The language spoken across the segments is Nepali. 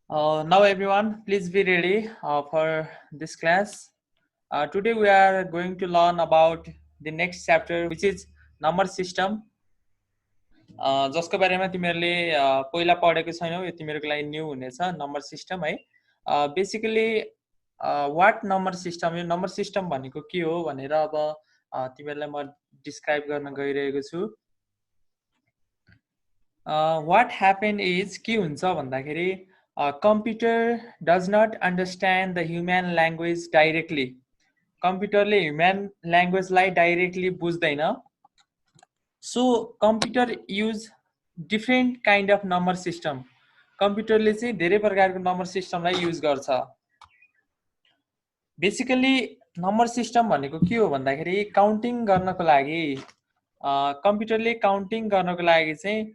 Now everyone, please be ready for this class. Today we are going to learn about the next chapter, which is number system. जसको बारेमा तिमीहरूले पहिला पढेको छैनौ, यो तिमीहरूको लागि न्यू हुनेछ नम्बर सिस्टम है. बेसिकली वाट नम्बर सिस्टम, यो नम्बर सिस्टम भनेको के हो भनेर अब तिमीहरूलाई म डिस्क्राइब गर्न गइरहेको छु. वाट ह्यापन इज के हुन्छ भन्दाखेरि computer does not understand the human language directly. कम्प्युटरले ह्युमन ल्याङ्ग्वेजलाई डाइरेक्टली बुझ्दैन. So computer use different kind of number system. कम्प्युटरले चाहिँ धेरै प्रकारको नम्बर सिस्टमलाई युज गर्छ. बेसिकली नम्बर सिस्टम भनेको के हो भन्दाखेरि काउन्टिङ गर्नको लागि कम्प्युटरले काउन्टिङ गर्नको लागि चाहिँ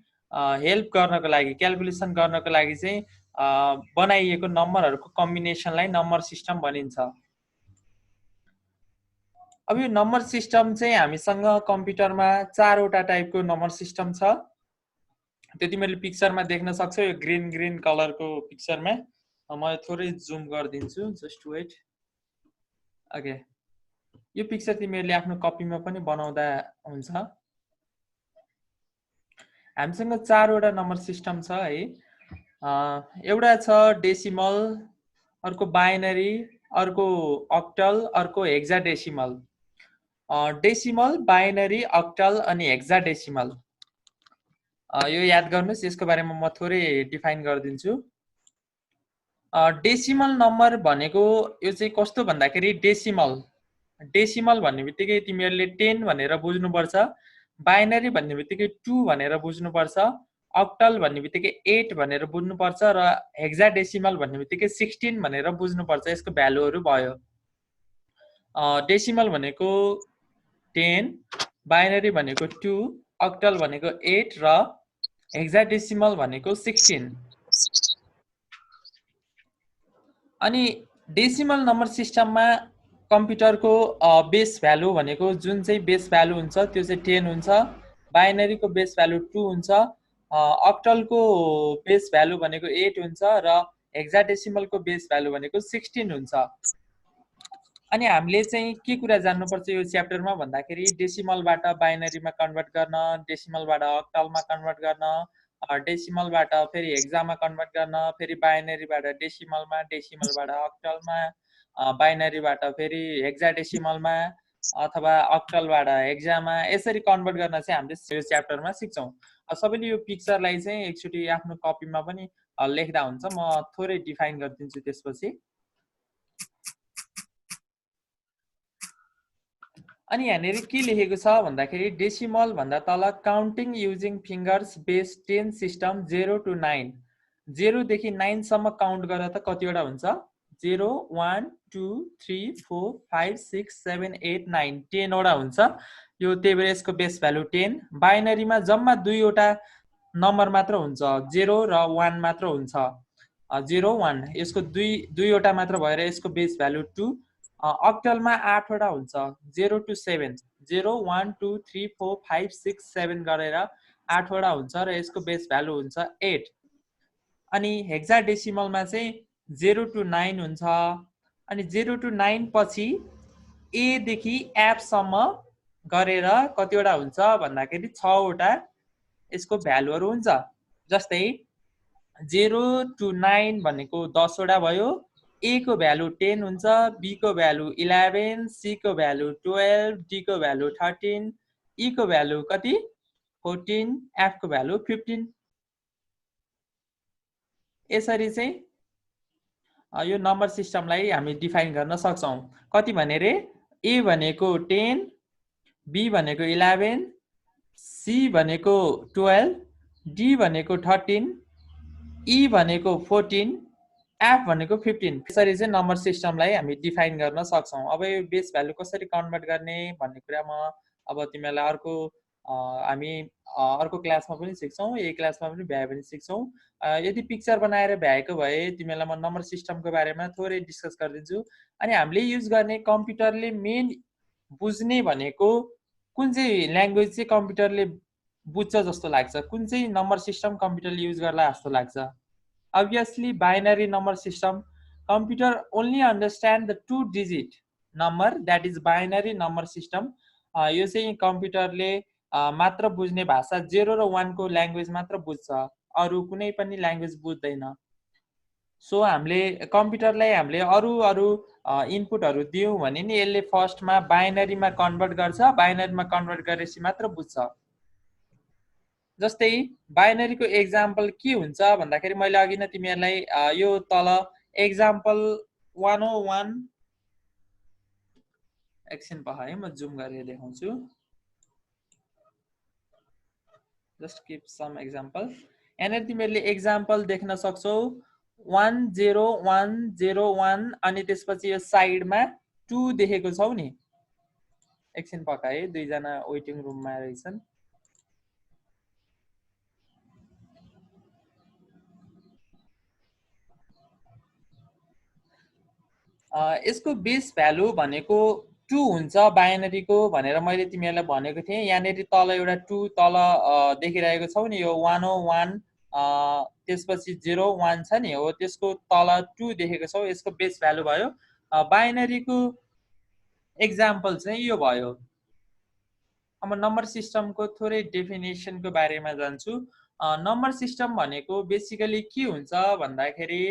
हेल्प गर्नको लागि, क्यालकुलेसन गर्नको लागि चाहिँ बनाइएको नम्बरहरूको कम्बिनेसनलाई नम्बर सिस्टम भनिन्छ. अब यो नम्बर सिस्टम चाहिँ हामीसँग कम्प्युटरमा चारवटा टाइपको नम्बर सिस्टम छ. त्यो तिमीहरूले पिक्चरमा देख्न सक्छौ, यो ग्रीन कलरको पिक्चरमा. म थोरै जुम गरिदिन्छु, जस्ट वेट. ओके, यो पिक्चर तिमीहरूले आफ्नो कपीमा पनि बनाउँदा हुन्छ. हामीसँग चारवटा नम्बर सिस्टम छ है. एउटा छ डेसिमल, अर्को बाइनरी, अर्को अक्टल, अर्को हेक्साडेसिमल. डेसिमल, बाइनरी, अक्टल अनि हेक्साडेसिमल, यो याद गर्नुस्. यसको बारेमा म थोरै डिफाइन गरिदिन्छु. डेसिमल नम्बर भनेको यो चाहिँ कस्तो भन्दाखेरि डेसिमल भन्ने बित्तिकै तिमीहरूले 10 भनेर बुझ्नुपर्छ. बाइनरी भन्ने बित्तिकै 2 भनेर बुझ्नुपर्छ. अक्टल भन्ने बित्तिकै 8 भनेर बुझ्नुपर्छ र हेक्साडेसिमल भन्ने बित्तिकै 16 भनेर बुझ्नुपर्छ. यसको भ्यालुहरू भयो. डेसिमल भनेको 10, बाइनरी भनेको 2, अक्टल भनेको 8 र हेक्साडेसिमल भनेको 16. अनि डेसिमल नम्बर सिस्टममा कम्प्युटरको बेस भ्यालु भनेको जुन चाहिँ बेस भ्यालु हुन्छ त्यो चाहिँ 10 हुन्छ. बाइनरीको बेस भ्यालु 2 हुन्छ. अक्टलको बेस भ्यालु भनेको 8 हुन्छ र हेक्साडेसिमलको बेस भ्यालु भनेको 16 हुन्छ. अनि हामीले चाहिँ के कुरा जान्नुपर्छ यो च्याप्टरमा भन्दाखेरि डेसिमलबाट बाइनरीमा कन्भर्ट गर्न, डेसिमलबाट अक्टलमा कन्भर्ट गर्न, डेसिमलबाट फेरि हेक्सामा कन्भर्ट गर्न, फेरि बाइनरीबाट डेसिमलमा, डेसिमलबाट अक्टलमा, बाइनरीबाट फेरि हेक्साडेसिमलमा अथवा अक्टलबाट हेक्सामा, यसरी कन्भर्ट गर्न चाहिँ हामीले यो च्याप्टरमा सिक्छौँ. सबैले यो पिक्चरलाई चाहिँ एकचोटि आफ्नो कपीमा पनि लेख्दा हुन्छ. म थोरै डिफाइन गरिदिन्छु त्यसपछि. अनि यहाँनिर के लेखेको छ भन्दाखेरि डेसिमल भन्दा तल counting using fingers base 10 system 0 to 9. 0 देखि 9 सम्म काउन्ट गरेर त कतिवटा हुन्छ? 0, 1, 2, 3, 4, 5, 6, 7, 8, 9, 10 वटा हुन्छ. यो त्यही भएर यसको बेस भ्यालु 10. बाइनरीमा जम्मा दुईवटा नम्बर मात्र हुन्छ, 0 र 1 मात्र हुन्छ. 0, 1 यसको दुईवटा मात्र भएर यसको बेस भ्यालु 2. अक्टलमा 8 वटा हुन्छ, 0 to 7, 0, 1, 2, 3, 4, 5, 6, 7 गरेर 8 वटा हुन्छ र यसको बेस भ्यालु हुन्छ 8. अनि हेक्साडेसिमलमा चाहिँ 0 to 9 हुन्छ. अनि 0 to 9 पछि ए देखि एफ सम्म गरेर कतिवटा हुन्छ भन्दाखेरि 6 वटा यसको भ्यालुहरू हुन्छ. जस्तै 0 to 9 भनेको 10 वटा भयो. ए को भ्यालु 10 हुन्छ, बी को भ्यालु 11, सी को भ्यालु 12, डी को भ्यालु 13, ई को भ्यालु कति 14, एफ को भ्यालु 15. यसरी चाहिँ यो नम्बर सिस्टमलाई हामी डिफाइन गर्न सक्छौं. कति भने रे? ए भनेको 10, बी भनेको 11, सी भनेको 12, डी भनेको 13, ई भनेको 14, एफ भनेको 15. यसरी चाहिँ नम्बर सिस्टमलाई हामी डिफाइन गर्न सक्छौं. अब यो बेस भ्यालु कसरी कन्भर्ट गर्ने भन्ने कुरा म अब तिमीलाई हामी अर्को क्लासमा पनि सिक्छौं, यही क्लासमा पनि भ्याए पनि सिक्छौं. यदि पिक्चर बनाएर भ्याएको भए तिमीलाई म नम्बर सिस्टमको बारेमा थोरै डिस्कस गरिदिन्छु. अनि हामीले युज गर्ने कम्प्युटरले मेन बुझ्ने भनेको कुन चाहिँ ल्याङ्ग्वेज चाहिँ कम्प्युटरले बुझ्छ जस्तो लाग्छ? कुन चाहिँ नम्बर सिस्टम कम्प्युटरले युज गर्ला जस्तो लाग्छ? Obviously, binary number system, computer only understand the 2-digit number, that is binary number system. यो चाहिँ कम्प्युटरले मात्र बुझ्ने भाषा 0 र 1 को ल्याङ्ग्वेज मात्र बुझ्छ, अरु कुनै पनि ल्याङ्ग्वेज बुझ्दैन। सो हामीले कम्प्युटरलाई हामीले अरु इनपुटहरु दियौं भने नि यसले फर्स्टमा बाइनरीमा कन्भर्ट गर्छ, बाइनरीमा कन्भर्ट गरेपछि मात्र बुझ्छ। जस्तै बाइनरीको एक्जाम्पल के हुन्छ भन्दाखेरि मैले अघि नै तिमीहरुलाई यो तल एक्जाम्पल 101 एकछिन पख है, म जुम गरेर देखाउँछु। Just give some example. यहाँनिर तिमीहरुले एक्जाम्पल देख्न सक्छौ 10101 अनि त्यसपछि यो साइडमा 2 देखेको छौ नि। एकछिन पख है, दुई जना वेटिङ रुममा रहेछन्। यसको बेस भ्यालु भनेको 2 हुन्छ बाइनरीको भनेर मैले तिमीहरुलाई भनेको थिएँ। यहाँनिर तल एउटा 2 तल देखिरहेको छौ नि, यो 101 त्यसपछि 01 छ नि, हो त्यसको तल 2 देखेको छौ, यसको बेस भ्यालु भयो। बाइनरीको एक्जाम्पल चाहिँ यो भयो। अब नम्बर सिस्टमको थोरै डेफिनेसनको बारेमा जान्छु। नम्बर सिस्टम भनेको बेसिकली के हुन्छ भन्दाखेरि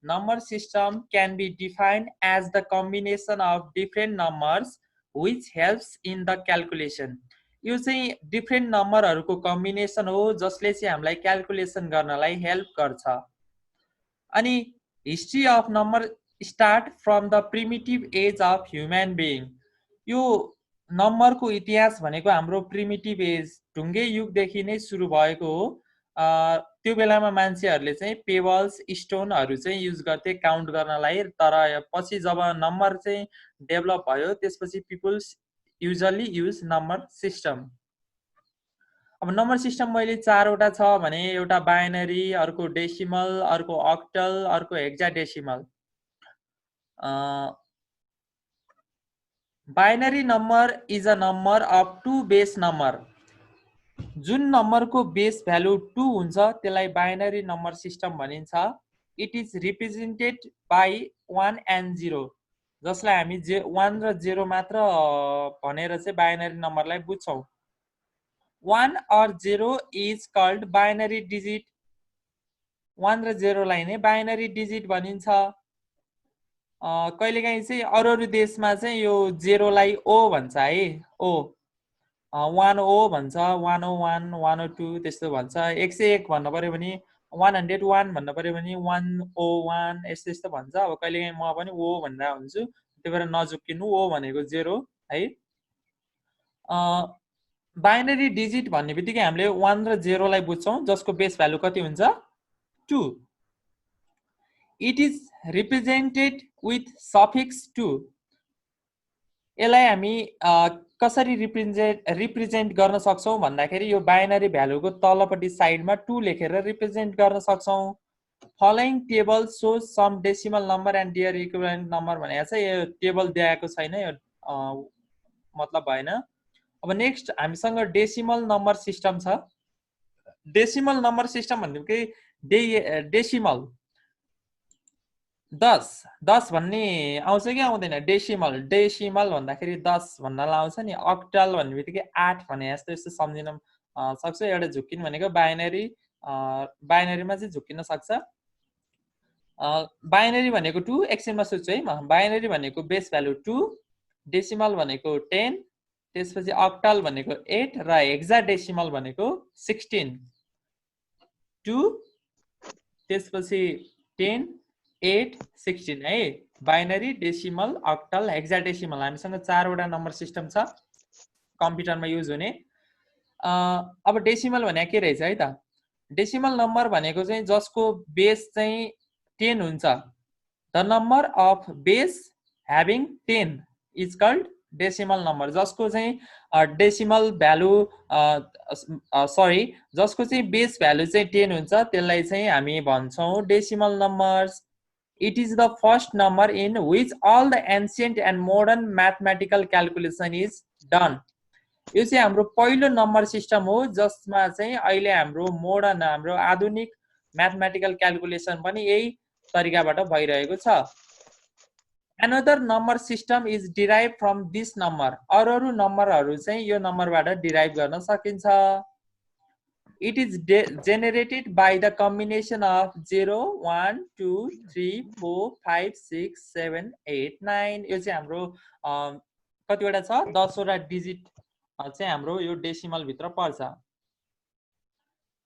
number system can be defined as the combination of different numbers which helps in the calculation. यो चाहिँ डिफरेन्ट नम्बरहरुको कम्बिनेसन हो जसले चाहिँ हामीलाई क्याल्कुलेसन गर्नलाई हेल्प गर्छ। अनि history of number start from the primitive age of human being. यो नम्बरको इतिहास भनेको हाम्रो प्रिमिटिभ एज ढुङ्गे युगदेखि नै सुरु भएको हो। त्यो बेलामा मान्छेहरुले चाहिँ पेबल्स स्टोनहरु चाहिँ युज गर्थे काउन्ट गर्नलाई, तर पछि जब नम्बर चाहिँ डेभलप भयो त्यसपछि peoples usually use number system. अब नम्बर सिस्टम मैले 4 वटा छ भने एउटा बाइनरी, अर्को डेसिमल, अर्को अक्टल, अर्को hexadecimal. Binary number is a number of 2 base number. जुन नम्बरको बेस भ्यालु 2 हुन्छ त्यसलाई बाइनरी नम्बर सिस्टम भनिन्छ। It is represented by 1 and 0, जसलाई हामी 1 र 0 मात्र भनेर चाहिँ बाइनरी नम्बरलाई बुझ्छौं। 1 or 0 is called binary digit. 1 र 0 लाई नै बाइनरी डिजिट भनिन्छ। कहिलेकाहीँ चाहिँ अरू देशमा चाहिँ यो 0 लाई ओ भन्छ है, ओ 10 भन्छ, 101 102 त्यस्तो भन्छ। 101 भन्न पर्यो भने 101 भन्न पर्यो भने 101 यस्तो यस्तो भन्छ। अब कहिलेकाहीँ म पनि ओ भनेर हुन्छु, त्यही भएर नझुक्किनु, ओ भनेको 0 है। बाइनरी डिजिट भन्ने बित्तिकै हामीले 1 र 0 लाई बुझ्छौं जसको बेस भ्यालु कति हुन्छ 2। It is represented with suffix 2। यसलाई हामी कसरी रिप्रेजेन्ट गर्न सक्छौं भन्दाखेरि यो बाइनरी भ्यालुको तलपट्टि साइडमा 2 लेखेर रिप्रेजेन्ट गर्न सक्छौं। Following table shows some decimal number and their equivalent number भनेको चाहिँ यो टेबल दिएको छैन, यो मतलब भएन। अब नेक्स्ट हामीसँग डेसिमल नम्बर सिस्टम छ। डेसिमल नम्बर सिस्टम भनेको डेसिमल 10 भन्ने आउँछ कि आउँदैन? डेसिमल भन्दाखेरि 10 भन्न लाउँछ नि। अक्टल भन्ने बित्तिकै 8 भने जस्तो यस्तो सम्झिन सक्छ। एउटा झुक्किन भनेको बाइनरीमा चाहिँ झुक्किन सक्छ। बाइनरी भनेको 2, एकछिनमा सोध्छु है म। बाइनरी भनेको बेस भ्यालु 2, डेसिमल भनेको 10, त्यसपछि अक्टल भनेको 8 र हेक्साडेसिमल भनेको 16। 2 त्यसपछि 10 8 16 है। बाइनरी, डेसिमल, अक्टल, हेक्साडेसिमल हामीसँग 4 वटा नम्बर सिस्टम छ कम्प्युटरमा युज हुने। अब डेसिमल भने के रहेछ है त? डेसिमल नम्बर भनेको चाहिँ जसको बेस चाहिँ 10 हुन्छ। The number of base having 10 is called decimal number. जसको चाहिँ डेसिमल भ्यालु जसको चाहिँ बेस भ्यालु चाहिँ 10 हुन्छ त्यसलाई चाहिँ हामी भन्छौं decimal numbers. It is the first number in which all the ancient and modern mathematical calculation is done. यो चाहिँ हाम्रो पहिलो नम्बर सिस्टम हो जसमा चाहिँ अहिले हाम्रो मोडर्न, हाम्रो आधुनिक म्याथमेटिकल क्याल्कुलेसन पनि यही तरिकाबाट भइरहेको छ। Another number system is derived from this number. अरू नम्बरहरू चाहिँ यो नम्बरबाट डिराइभ गर्न सकिन्छ। It is generated by the combination of 0, 1, 2, 3, 4, 5, 6, 7, 8, 9. यो चाहिँ हाम्रो कतिवटा छ 10 वटा डिजिट चाहिँ हाम्रो यो डेसिमल भित्र पर्छ।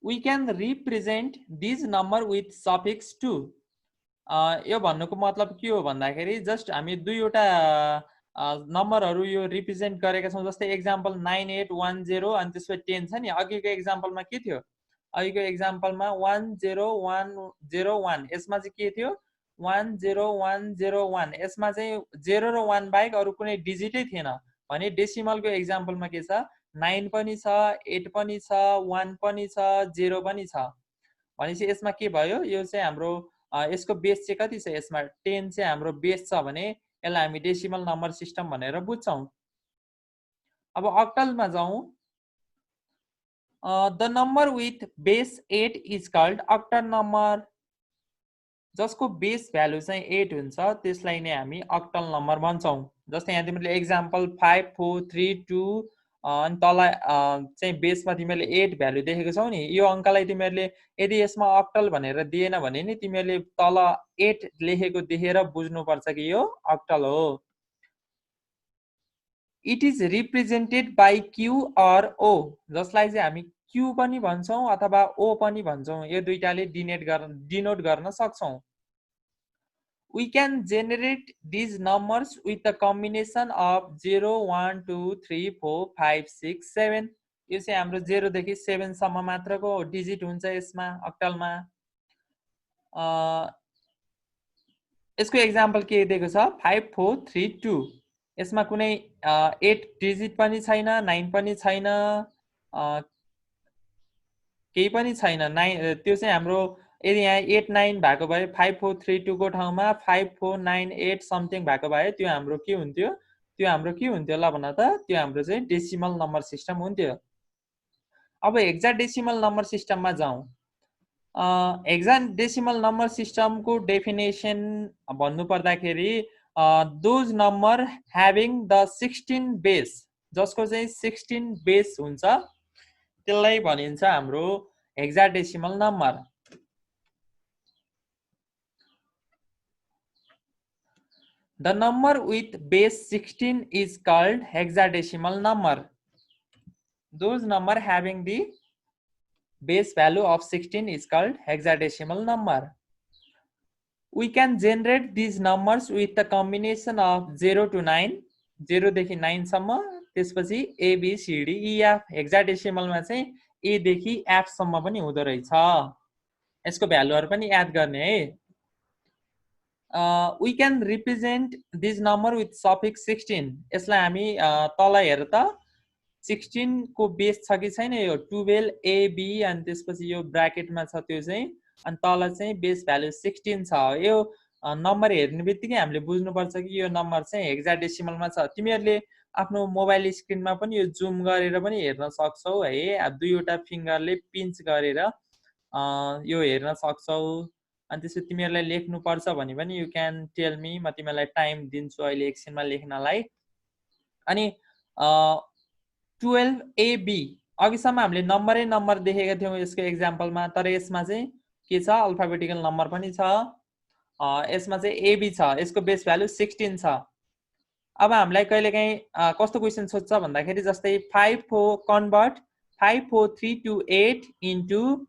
We can represent this number with suffix 2. यो भन्नुको मतलब के हो भन्दाखेरि जस्ट हामी दुईवटा नम्बरहरू यो रिप्रेजेन्ट गरेका छौं। जस्तै एक्जाम्पल 9810 अनि त्यसपछि 10 छ नि। अघिको एक्जाम्पलमा के थियो? अघिको एक्जाम्पलमा 10101 यसमा चाहिँ के थियो? 10101 यसमा चाहिँ 0 र 1 बाहेक अरू कुनै डिजिटै थिएन भने डेसिमलको एक्जाम्पलमा के छ? 9 पनि छ, 8 पनि छ, 1 पनि छ, 0 पनि छ। भनेपछि यसमा के भयो? यो चाहिँ हाम्रो यसको बेस चाहिँ कति छ? यसमा 10 चाहिँ हाम्रो बेस छ भने यसलाई हामी डेसिमल नम्बर सिस्टम भनेर बुझ्छौं। अब अक्टलमा जाउँ। The number with base 8 is called octal number. जसको बेस भ्यालु चाहिँ 8 हुन्छ त्यसलाई नै हामी अक्टल नम्बर भन्छौं। जस्तै यहाँ तिमीले एक्जाम्पल 5432 अनि तल चाहिँ बेसमा तिमीले 8 भ्यालु देखेको छौ नि। यो अंकलाई तिमीले यदि यसमा अक्टल भनेर दिएन भने नि तिमीले तल 8 लेखेको देखेर बुझ्नु पर्छ कि यो अक्टल हो। It is represented by Q or O, जसलाई चाहिँ हामी क्यू पनि भन्छौं अथवा ओ पनि भन्छौं। यो दुईटाले डिनोट गर्न सक्छौं। We can generate these numbers with the combination of 0, 1, 2, 3, 4, 5, 6, 7. यो चाहिँ हाम्रो 0 देखि 7 सम्म मात्रको डिजिट हुन्छ यसमा अक्टलमा। यसको एक्जाम्पल के दिएको छ? 5432। यसमा कुनै 8 डिजिट पनि छैन, 9 पनि छैन, केही पनि छैन। 9 त्यो चाहिँ हाम्रो यदि यहाँ 8 9 भएको भए 5432 को ठाउँमा 5498 समथिङ भएको भए त्यो हाम्रो के हुन्थ्यो? त्यो हाम्रो के हुन्थ्यो ल भन त? त्यो हाम्रो चाहिँ डेसिमल नम्बर सिस्टम हुन्थ्यो। अब हेक्साडेसिमल नम्बर सिस्टममा जाउँ। हेक्साडेसिमल नम्बर सिस्टमको डेफिनेसन भन्नु पर्दाखेरि those number having the 16 base, जसको चाहिँ 16 बेस हुन्छ त्यसलाई भनिन्छ हाम्रो hexadecimal number. The number with base 16 is called hexadecimal number. Those number having the base value of 16 is called hexadecimal number. We can generate these numbers with the combination of 0 to 9, 0 देखि 9 सम्म, त्यसपछि A B C D E F। Hexadecimal मा चाहिँ A देखि F सम्म पनि हुँदो रहेछ। यसको भ्यालुहरु पनि याद गर्ने है। We can represent this number with suffix 16. यसलाई हामी तल हेर त 16 को बेस छ कि छैन? यो 12 AB अनि त्यसपछि यो ब्र्याकेटमा छ त्यो चाहिँ, अनि तल चाहिँ बेस भ्यालु 16 छ। यो नम्बर हेर्नेबित्तिकै हामीले बुझ्नुपर्छ कि यो नम्बर चाहिँ हेक्साडेसिमलमा छ। तिमीहरूले आफ्नो मोबाइल स्क्रिनमा पनि यो जुम गरेर पनि हेर्न सक्छौ है। दुईवटा फिंगरले पिन्च गरेर यो हेर्न सक्छौ। अनि त्यसपछि तिमीहरूलाई लेख्नु पर्छ भने पनि यु क्यान टेल मी, म तिमीलाई टाइम दिन्छु अहिले एकछिनमा लेख्नलाई। अनि 12AB अघिसम्म हामीले नम्बर देखेका थियौं यसको एक्जाम्पलमा, तर यसमा चाहिँ के छ? अल्फाबेटिकल नम्बर पनि छ। यसमा चाहिँ AB छ, यसको बेस भ्यालु 16 छ। अब हामीलाई कहिलेकाहीँ कस्तो क्वेशन सोध्छ भन्दाखेरि जस्तै 54 54328 इन्टु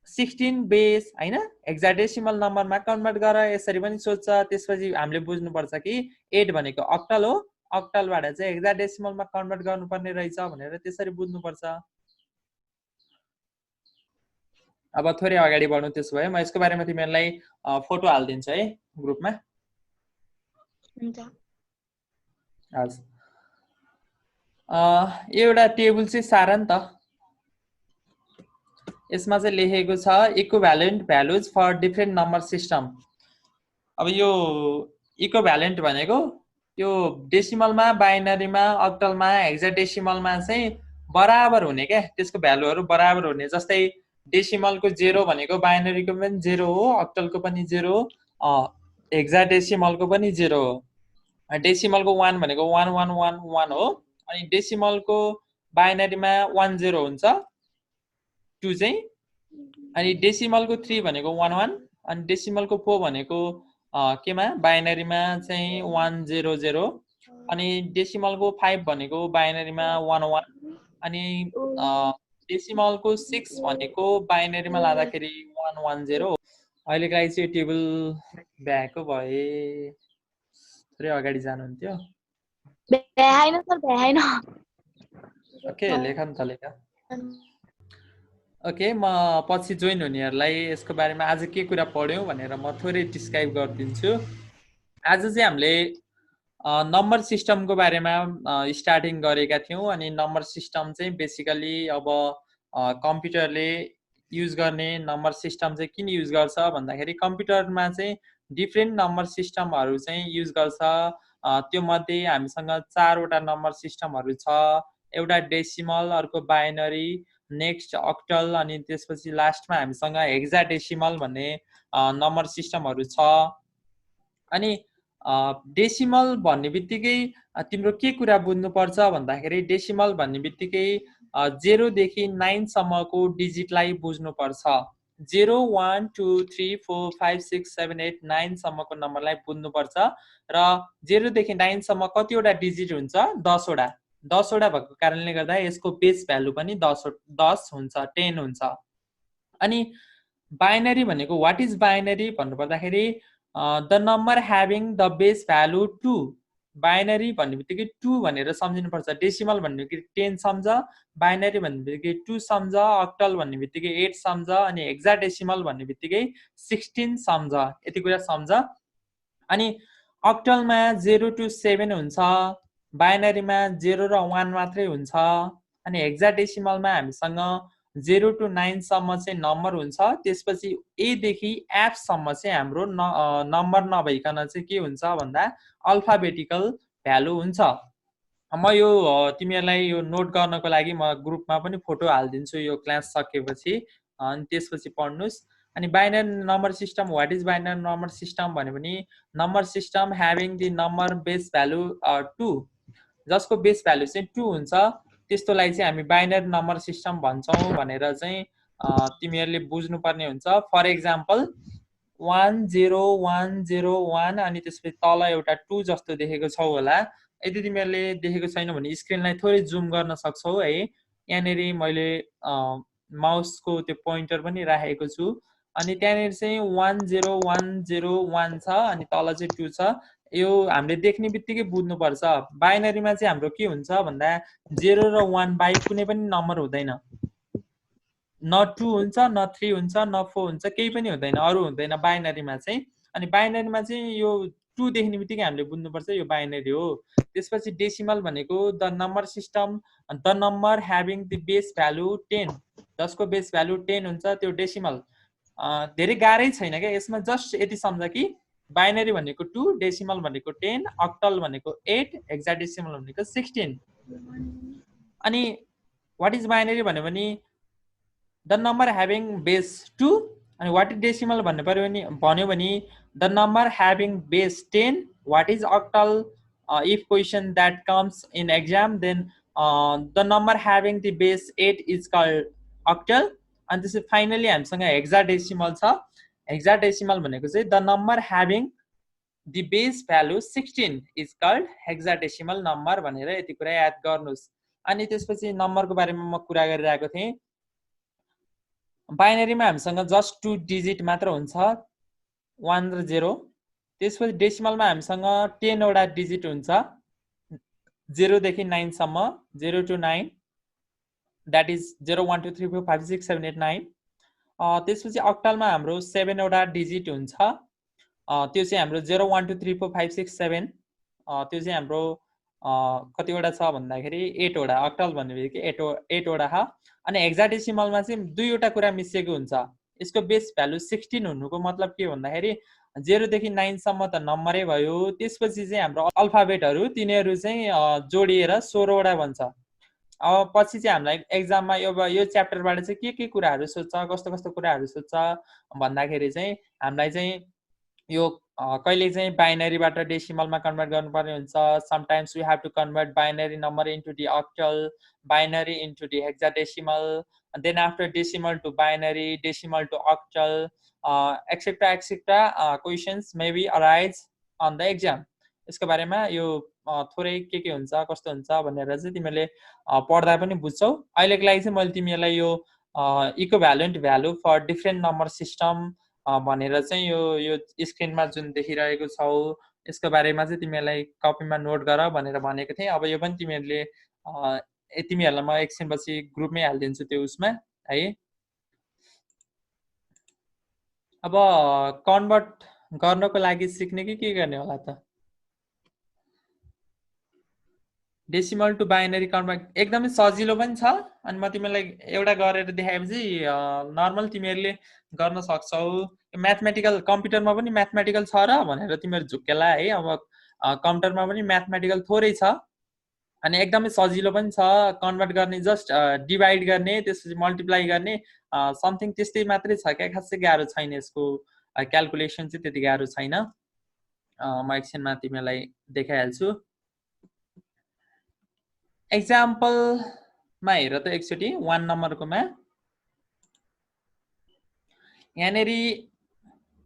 16 बेस हैन, हेक्साडेसिमल नम्बरमा कन्भर्ट गर, यसरी पनि सोध्छ। त्यसपछि हामीले बुझ्नुपर्छ कि 8 भनेको अक्टल हो, अक्टलबाट चाहिँ हेक्साडेसिमलमा कन्भर्ट गर्नुपर्ने रहेछ भनेर त्यसरी बुझ्नुपर्छ। अब थोरै अगाडि बढ्नु। त्यसो भए म यसको बारेमा तिमीहरूलाई फोटो हाल्दिन्छु है ग्रुपमा। हुन्छ। हजुर, एउटा टेबल चाहिँ सारा नि त। यसमा चाहिँ लेखेको छ equivalent values for different number system. अब यो इक्विभ्यालेन्ट भनेको यो डेसिमलमा, बाइनरीमा, अक्टलमा, हेक्साडेसिमलमा चाहिँ बराबर हुने क्या, त्यसको भ्यालुहरु बराबर हुने। जस्तै डेसिमलको 0 भनेको बाइनरीको पनि 0 हो, अक्टलको पनि 0 हो, हेक्साडेसिमलको पनि 0 हो। डेसिमलको 1 भनेको 1111 हो, अनि डेसिमलको बाइनरीमा 10 हुन्छ 2 चाहिँ, अनि डेसिमलको 3 भनेको 11, अनि डेसिमलको 4 भनेको केमा बाइनरीमा चाहिँ 100, अनि डेसिमलको 5 भनेको बाइनरीमा 11, अनि डेसिमलको 6 भनेको बाइनरीमा लाँदाखेरि 110 हो। अहिलेको लागि चाहिँ टेबल भ्याएको भए थोरै अगाडि जानुहुन्थ्यो। भ्याएन सर, भ्याएन। ओके, लेख न त लेख। ओके, म पछि जोइन हुनेहरूलाई यसको बारेमा आज के कुरा पढ्यौँ भनेर म थोरै डिस्क्राइब गरिदिन्छु। आज चाहिँ हामीले नम्बर सिस्टमको बारेमा स्टार्टिङ गरेका थियौँ, अनि नम्बर सिस्टम चाहिँ बेसिकली अब कम्प्युटरले युज गर्ने नम्बर सिस्टम चाहिँ किन युज गर्छ भन्दाखेरि कम्प्युटरमा चाहिँ डिफ्रेन्ट नम्बर सिस्टमहरू चाहिँ युज गर्छ। त्यो मध्ये हामीसँग 4वटा नम्बर सिस्टमहरू छ, एउटा डेसिमल, अर्को बाइनरी, नेक्स्ट अक्टल, अनि त्यसपछि लास्टमा हामीसँग हेक्साडेसिमल भन्ने नम्बर सिस्टमहरू छ। अनि डेसिमल भन्ने बित्तिकै तिम्रो के कुरा बुझ्नुपर्छ भन्दाखेरि डेसिमल भन्ने बित्तिकै 0 देखि 9 सम्मको डिजिटलाई बुझ्नुपर्छ। 0 1 2 3 4 5 6 7 8 9 सम्मको नम्बरलाई बुझ्नुपर्छ, र 0 देखि 9 सम्म कतिवटा डिजिट हुन्छ? 10 वटा। 10 वटा भएको कारणले गर्दा यसको बेस भ्यालु पनि 10 हुन्छ, 10 हुन्छ। अनि बाइनरी भनेको वाट इज बाइनरी भन्नुपर्दाखेरि the number having the base value 2। Binary भन्ने बित्तिकै 2 भनेर सम्झिनुपर्छ। डेसिमल भन्ने बित्तिकै 10 सम्झ, बाइनरी भन्ने बित्तिकै 2 सम्झ, अक्टल भन्ने बित्तिकै 8 सम्झ, अनि हेक्साडेसिमल भन्ने बित्तिकै 16 सम्झ। यति कुरा सम्झ। अनि अक्टलमा 0 to 7 हुन्छ, बाइनरीमा 0 र 1 मात्रै हुन्छ, अनि हेक्साडेसिमलमा हामीसँग 0 to 9 सम्म चाहिँ नम्बर हुन्छ, त्यसपछि ए देखि एफ सम्म चाहिँ हाम्रो नम्बर नभइकन चाहिँ के हुन्छ भन्दा अल्फाबेटिकल भ्यालु हुन्छ। म यो तिमीहरूलाई यो नोट गर्नको लागि म ग्रुपमा पनि फोटो हालिदिन्छु यो क्लास सकेपछि, अनि त्यसपछि पढ्नुस्। अनि binary number system, what is binary number system भने number system having the number base value 2, जसको बेस भ्यालु चाहिँ 2 हुन्छ, त्यस्तोलाई चाहिँ हामी बाइनरी नम्बर सिस्टम भन्छौँ भनेर चाहिँ तिमीहरूले बुझ्नुपर्ने हुन्छ। फर एक्जाम्पल 10101, अनि त्यसपछि तल एउटा 2 जस्तो देखेको छौ होला। यदि तिमीहरूले देखेको छैन भने स्क्रिनलाई थोरै जुम गर्न सक्छौ है। यहाँनिर मैले माउसको त्यो पोइन्टर पनि राखेको छु, अनि त्यहाँनिर चाहिँ 10101 छ, अनि तल चाहिँ 2 छ। यो हामीले देख्ने बित्तिकै बुझ्नुपर्छ। बाइनरीमा चाहिँ हाम्रो के हुन्छ भन्दा 0 र 1 बाहेक कुनै पनि नम्बर हुँदैन। न 2 हुन्छ, न 3 हुन्छ, न 4 हुन्छ, केही पनि हुँदैन, अरू हुँदैन बाइनरीमा चाहिँ। अनि बाइनरीमा चाहिँ यो 2 देख्ने बित्तिकै हामीले बुझ्नुपर्छ यो बाइनरी हो। त्यसपछि डेसिमल भनेको the number system the number having the base value 10, जसको बेस भ्यालु 10 हुन्छ, त्यो डेसिमल। धेरै गाह्रै छैन क्या, यसमा जस्ट यति सम्झ कि बाइनरी भनेको 2, डेसिमल भनेको 10, अक्टल भनेको 8, हेक्साडेसिमल भनेको 16। अनि वाट इज बाइनरी भन्यो भने द नम्बर ह्याभिङ बेस 2, अनि वाट इज डेसिमल भन्यो भने the number having base 10, what is octal if question that comes in exam, then the number having the base 8 is called octal. अनि त्यसपछि फाइनली हामीसँग हेक्साडेसिमल छ। हेक्साडेसिमल भनेको चाहिँ the number having the base value 16 is called hexadecimal number भनेर यति कुरा याद गर्नुहोस्। अनि त्यसपछि नम्बरको बारेमा म कुरा गरिरहेको थिएँ। बाइनरीमा हामीसँग जस्ट 2 डिजिट मात्र हुन्छ, 1 र 0। त्यसपछि डेसिमलमा हामीसँग 10 वटा डिजिट हुन्छ, 0 देखि 9 सम्म, 0 to 9, द्याट इज 0 1 2 3 4 5 6 7 8 9। त्यसपछि अक्टलमा हाम्रो 7 वटा डिजिट हुन्छ, त्यो चाहिँ हाम्रो 0 1 2 3 4 5 6 7, त्यो चाहिँ हाम्रो कतिवटा छ भन्दाखेरि 8 वटा। अक्टल भन्ने बित्तिकै 8 वटा छ। अनि हेक्साडेसिमलमा चाहिँ 2 वटा कुरा मिसिएको हुन्छ। यसको बेस भ्यालु 16 हुनुको मतलब के भन्दाखेरि 0 देखि 9 सम्म त नम्बरै भयो, त्यसपछि चाहिँ हाम्रो अल्फाबेटहरू तिनीहरू चाहिँ जोडिएर 16 वटा बन्छ। अब पछि चाहिँ हामीलाई एक्जाममा यो च्याप्टरबाट चाहिँ के कुराहरू सोध्छ, कस्तो कस्तो कुराहरू सोध्छ भन्दाखेरि चाहिँ हामीलाई चाहिँ यो कहिले चाहिँ बाइनरीबाट डेसिमलमा कन्भर्ट गर्नुपर्ने हुन्छ। Sometimes we have to convert binary number into the octal, binary into the hexadecimal, then after decimal to binary, decimal to octal, etcetera etcetera questions may be arise on the exam. यसको बारेमा यो थोरै के हुन्छ कस्तो हुन्छ भनेर चाहिँ तिमीहरूले पढ्दा पनि बुझ्छौ। अहिलेको लागि चाहिँ मैले तिमीहरूलाई यो equivalent value for different number system भनेर चाहिँ यो स्क्रिनमा जुन देखिरहेको छौ यसको बारेमा चाहिँ तिमीहरूलाई कपीमा नोट गर भनेर भनेको थिएँ। अब यो पनि तिमीहरूले तिमीहरूलाई म एकछिनपछि ग्रुपमै हालिदिन्छु त्यो उसमा है। अब कन्भर्ट गर्नको लागि सिक्ने के गर्ने होला त? डेसिमल टु बाइनरी कन्भर्ट एकदमै सजिलो पनि छ। अनि म तिमीलाई एउटा गरेर देखाएपछि नर्मल तिमीहरूले गर्न सक्छौ। म्याथमेटिकल कम्प्युटरमा पनि म्याथमेटिकल छ र भनेर तिमीहरू झुक्केला है। अब कम्प्युटरमा पनि म्याथमेटिकल थोरै छ अनि एकदमै सजिलो पनि छ। कन्भर्ट गर्ने जस्ट डिभाइड गर्ने, त्यसपछि मल्टिप्लाई गर्ने, समथिङ त्यस्तै मात्रै छ क्या, खासै गाह्रो छैन। यसको क्यालकुलेसन चाहिँ त्यति गाह्रो छैन। म एकछिनमा तिमीलाई देखाइहाल्छु। एक्जाम्पलमा हेर त एकचोटि 1 नम्बरकोमा यहाँनिर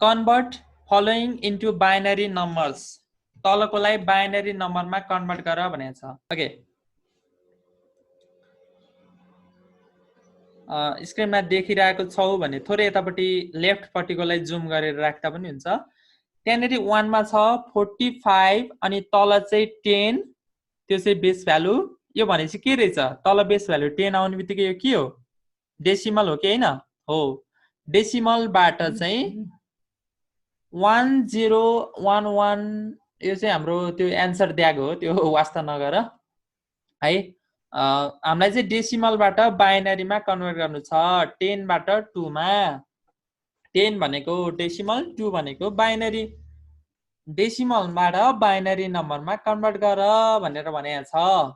convert following into binary numbers, तलकोलाई बाइनरी नम्बरमा कन्भर्ट गर भनेको छ। ओके, स्क्रिनमा देखिरहेको छौ भने थोरै यतापट्टि लेफ्टपट्टिकोलाई जुम गरेर राख्दा पनि हुन्छ। त्यहाँनिर 1 मा छ 45 अनि तल चाहिँ 10, त्यो चाहिँ बेस भ्यालु। यो भनेपछि के रहेछ? तल बेस भ्यालु 10 आउने बित्तिकै यो के हो? डेसिमल हो कि होइन? हो। डेसिमलबाट चाहिँ 1011 यो चाहिँ हाम्रो त्यो एन्सर दिएको हो, त्यो वास्ता नगर है। हामीलाई चाहिँ डेसिमलबाट बाइनरीमा कन्भर्ट गर्नु छ। 10 बाट 2 मा, 10 भनेको डेसिमल, 2 भनेको बाइनरी। डेसिमलबाट बाइनरी नम्बरमा कन्भर्ट गर भनेर भनेको छ।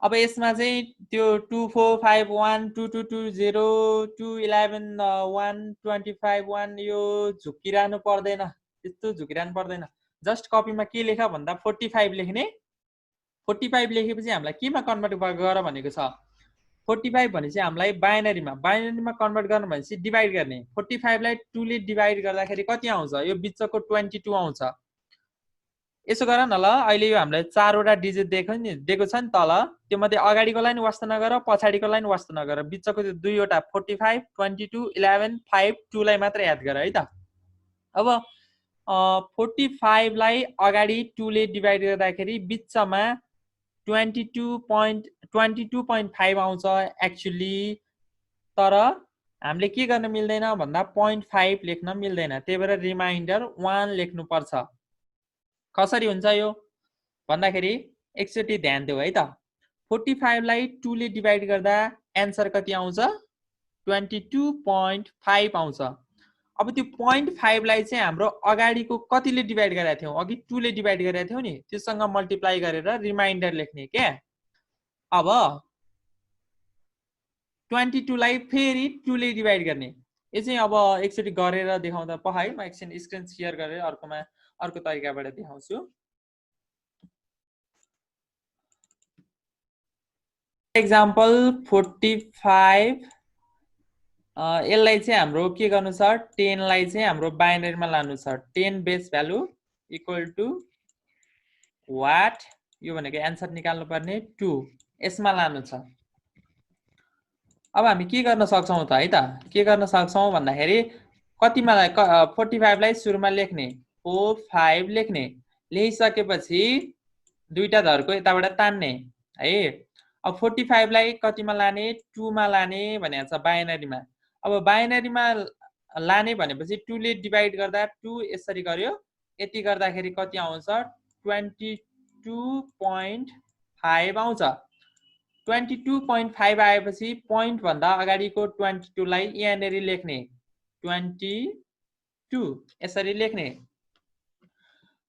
अब यसमा चाहिँ त्यो 2451 2220 211 1 25 1 यो झुकिरहनु पर्दैन, त्यस्तो झुकिरहनु पर्दैन। जस्ट कपीमा के लेख भन्दा 45 लेख्ने। 45 लेखेपछि हामीलाई केमा कन्भर्ट गर भनेको छ? 45 भनेपछि हामीलाई बाइनरीमा कन्भर्ट गर्नु भनेपछि डिभाइड गर्ने। 45 लाई 2 ले डिभाइड गर्दाखेरि कति आउँछ? यो बिचको 22 आउँछ। यसो गर न ल, अहिले यो हामीलाई 4 वटा डिजिट दिएको छ नि तल, त्यो मध्ये अगाडिकोलाई नि वास्ता नगर, पछाडिकोलाई नि वास्ता नगर, बिचको त्यो 2 वटा 45 22 11 5 2 लाई मात्र याद गर है त। अब 45 लाई अगाडि 2 ले डिभाइड गर्दाखेरि बिचमा 22.5 आउँछ एक्चुअली। तर हामीले के गर्न मिल्दैन भन्दा 0.5 लेख्न मिल्दैन, त्यही भएर रिमाइन्डर 1 लेख्नु पर्छ। कसरी हुन्छ यो भन्दाखेरि एकचोटि ध्यान देऊ है त। 45 लाई 2 ले डिभाइड गर्दा एन्सर कति आउँछ? 22.5 आउँछ। अब त्यो 0.5 लाई चाहिँ हाम्रो अगाडिको कतिले डिभाइड गरेका थियौं? अघि 2 ले डिभाइड गरेका थियौं नि, त्यससँग मल्टिप्लाई गरेर रिमाइन्डर लेख्ने के। अब 22 लाई फेरि 2 ले डिभाइड गर्ने। यो चाहिँ अब एकचोटि गरेर देखाउँदा प है। म एकछिन स्क्रिन शेयर गरेर अर्को तरिकाबाट देखाउँछु। एक्जाम्पल 45 यसलाई चाहिँ हाम्रो के गर्नु छ? 10 लाई चाहिँ हाम्रो बाइनरीमा लानु छ। 10 base value equal to what? यो भनेको एन्सर निकाल्नु पर्ने 2, यसमा लानु छ। अब हामी के गर्न सक्छौं त है त? के गर्न सक्छौं भन्दाखेरि कतिमा 45 लाई सुरुमा लेख्ने, 4 5 लेख्ने। लेखिसकेपछि दुईटा धरको यताबाट तान्ने है। अब 45 लाई कतिमा लाने? 2 मा लाने भनेको छ बाइनरीमा। अब बाइनरीमा लाने भनेपछि 2 ले डिभाइड गर्दा 2 यसरी गर्यो, यति गर्दाखेरि कति आउँछ? 22.5 आउँछ। 22.5 आएपछि पोइन्ट भन्दा अगाडिको 22 लाई यहाँनेरि लेख्ने, 22 यसरी लेख्ने।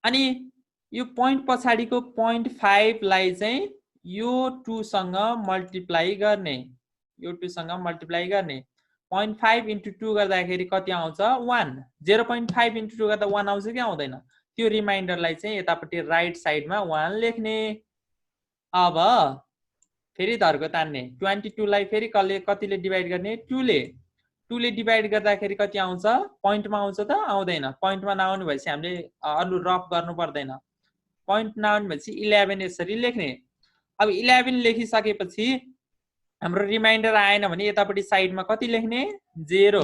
अनि यो पोइन्ट पछाडिको 0.5 लाई चाहिँ यो 2 सँग मल्टिप्लाई गर्ने, यो 2 सँग मल्टिप्लाई गर्ने 0.5 × 2 गर्दाखेरि कति आउँछ 1 0.5 × 2 गर्दा 1 आउँछ कि आउँदैन त्यो रिमाइन्डरलाई चाहिँ यतापट्टि राइट साइडमा 1 लेख्ने अब फेरि धर्को तान्ने 22 लाई फेरि कतिले डिवाइड गर्ने 2 ले डिवाइड गर्दाखेरि कति आउँछ पोइन्टमा आउँछ त आउँदैन पोइन्टमा नआउनु भएपछि हामीले अरु रफ गर्नु पर्दैन पोइन्ट नआउनु भएपछि 11 यसरी लेख्ने अब 11 लेखिसकेपछि हाम्रो रिमाइन्डर आएन भने यतापट्टि साइडमा कति लेख्ने 0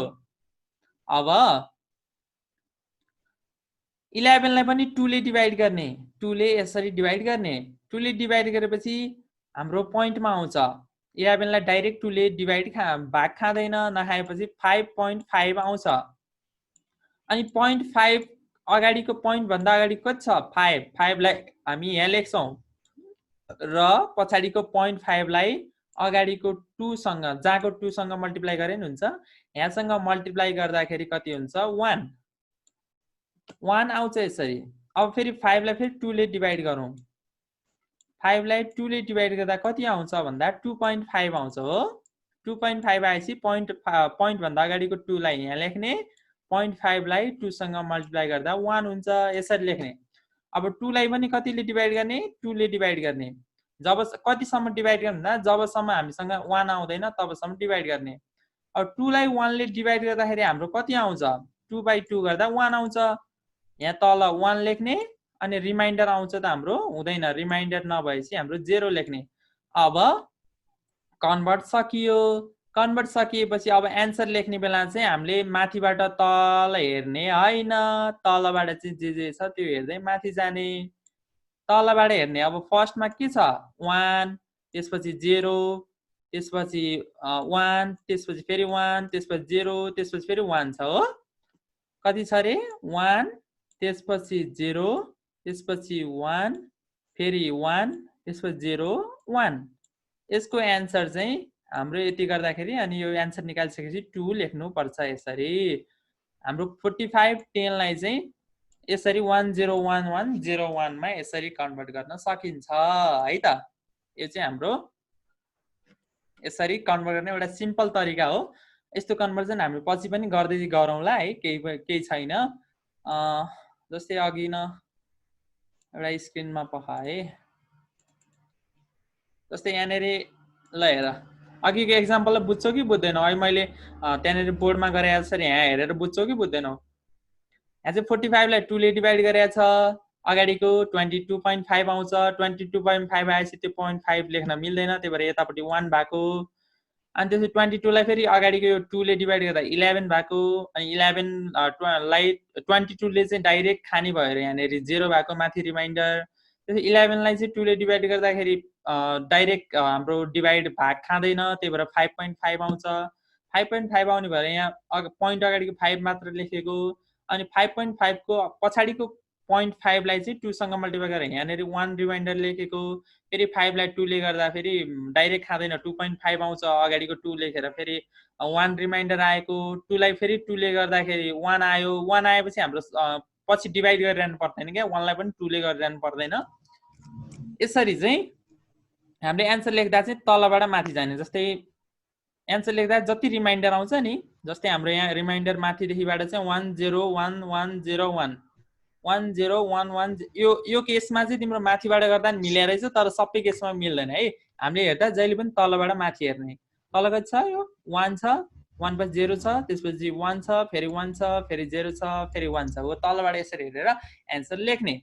अब 11 लाई पनि 2 ले डिवाइड गर्ने 2 ले यसरी डिवाइड गर्ने 2 ले डिवाइड गरेपछि हाम्रो पोइन्टमा आउँछ 11 लाई डाइरेक्ट 2 ले डिवाइड भाग खाँदैन नखाएपछि 5.5 आउँछ अनि 0.5 अगाडिको पोइन्ट भन्दा अगाडि कति छ 5 लाई हामी यहाँ लेख्छौं र पछाडीको 0.5 लाई अगाडिको 2 सँग जाको 2 सँग मल्टिप्लाई गरे नि हुन्छ यहाँसँग मल्टिप्लाई गर्दाखेरि कति हुन्छ 1 आउँछ यसरी अब फेरि 5 लाई फेरि 2 ले डिवाइड गरौँ 5 लाई 2 ले डिवाइड गर्दा कति आउँछ भन्दा 2.5 आउँछ हो 2.5 आएपछि पोइन्ट भन्दा अगाडिको 2 लाई यहाँ लेख्ने 0.5 लाई 2 सँग मल्टिप्लाई गर्दा 1 हुन्छ यसरी लेख्ने अब 2 लाई पनि कतिले डिवाइड गर्ने 2 ले डिवाइड गर्ने जब कतिसम्म डिवाइड गर्ने भन्दा जबसम्म हामीसँग 1 आउँदैन तबसम्म डिवाइड गर्ने अब 2 लाई 1 ले डिवाइड गर्दाखेरि हाम्रो कति आउँछ 2/2 गर्दा 1 आउँछ यहाँ तल 1 लेख्ने अनि रिमाइन्डर आउँछ त हाम्रो हुँदैन रिमाइन्डर नभएपछि हाम्रो 0 लेख्ने अब कन्भर्ट सकियो कन्भर्ट सकिएपछि अब एन्सर लेख्ने बेला चाहिँ हामीले माथिबाट तल हेर्ने हैन तलबाट चाहिँ जे छ त्यो हेर्दै माथि जाने तलबाट हेर्ने अब फर्स्टमा के छ 1 त्यसपछि 0 त्यसपछि 1 त्यसपछि फेरि 1 त्यसपछि 0 त्यसपछि फेरि 1 छ हो कति छ रे 1 त्यसपछि 0 त्यसपछि 1 फेरि 1 त्यसपछि 0 1 यसको एन्सर चाहिँ हाम्रो यति गर्दाखेरि अनि यो एन्सर निकालिसकेपछि 2 लेख्नु पर्छ यसरी हाम्रो 45 10 लाई चाहिँ यसरी 101101 मा यसरी कन्भर्ट गर्न सकिन्छ है त यो चाहिँ हाम्रो यसरी कन्भर्ट गर्ने एउटा सिम्पल तरिका हो यस्तो कन्भर्जन हामी पछि पनि गर्दै गरौँला है केही छैन जस्तै अघि न एउटा स्क्रिनमा पखाए जस्तै यहाँनेरि ल हेर अघिको एक्जाम्पल बुझ्छौ कि बुझ्दैनौ अहिले मैले त्यहाँनेरि बोर्डमा गरे जसरी यहाँ हेरेर बुझ्छौ कि बुझ्दैनौ यहाँ चाहिँ 45 लाई 2 ले डिवाइड गरेको छ अगाडिको 22.5 आउँछ 22.5 आएपछि त्यो 0.5 लेख्न मिल्दैन त्यही भएर यतापट्टि 1 भएको अनि त्यसपछि 22 लाई फेरि अगाडिको यो 2 ले डिवाइड गर्दा 11 भएको अनि 11 लाई 22 ले चाहिँ डाइरेक्ट खानी भएर यहाँनेरि 0 भएको माथि रिमाइन्डर त्यसपछि 11 लाई चाहिँ 2 ले डिवाइड गर्दाखेरि डाइरेक्ट हाम्रो डिवाइड भाग खाँदैन त्यही भएर 5.5 आउँछ 5.5 आउने भएर यहाँ पोइन्ट अगाडिको 5 मात्र लेखेको अनि 5.5 को पछाडीको 0.5 लाई चाहिँ 2 सँग मल्टिप्लाई गरेर यहाँनेरि 1 रिमाइन्डर लेखेको फेरि 5 लाई 2 ले गर्दा फेरि डाइरेक्ट खाँदैन 2.5 आउँछ अगाडिको 2 लेखेर फेरि 1 रिमाइन्डर आएको 2 लाई फेरि 2 ले गर्दाखेरि 1 आयो 1 आएपछि हाम्रो पछि डिवाइड गरिरहनु पर्दैन क्या 1 लाई पनि 2 ले गरिरहनु पर्दैन यसरी चाहिँ हामीले एन्सर लेख्दा चाहिँ तलबाट माथि जाने जस्तै एन्सर लेख्दा जति रिमाइन्डर आउँछ नि जस्तै हाम्रो यहाँ रिमाइन्डर माथिदेखिबाट चाहिँ 101101 1011 यो केसमा चाहिँ तिम्रो माथिबाट गर्दा नि मिलेर रहेछ तर सबै केसमा मिल्दैन है हामीले हेर्दा जहिले पनि तलबाट माथि हेर्ने तल कति छ यो 1 छ 1 पछि 0 छ त्यसपछि 1 छ फेरि 1 छ फेरि 0 छ फेरि 1 छ हो तलबाट यसरी हेरेर एन्सर लेख्ने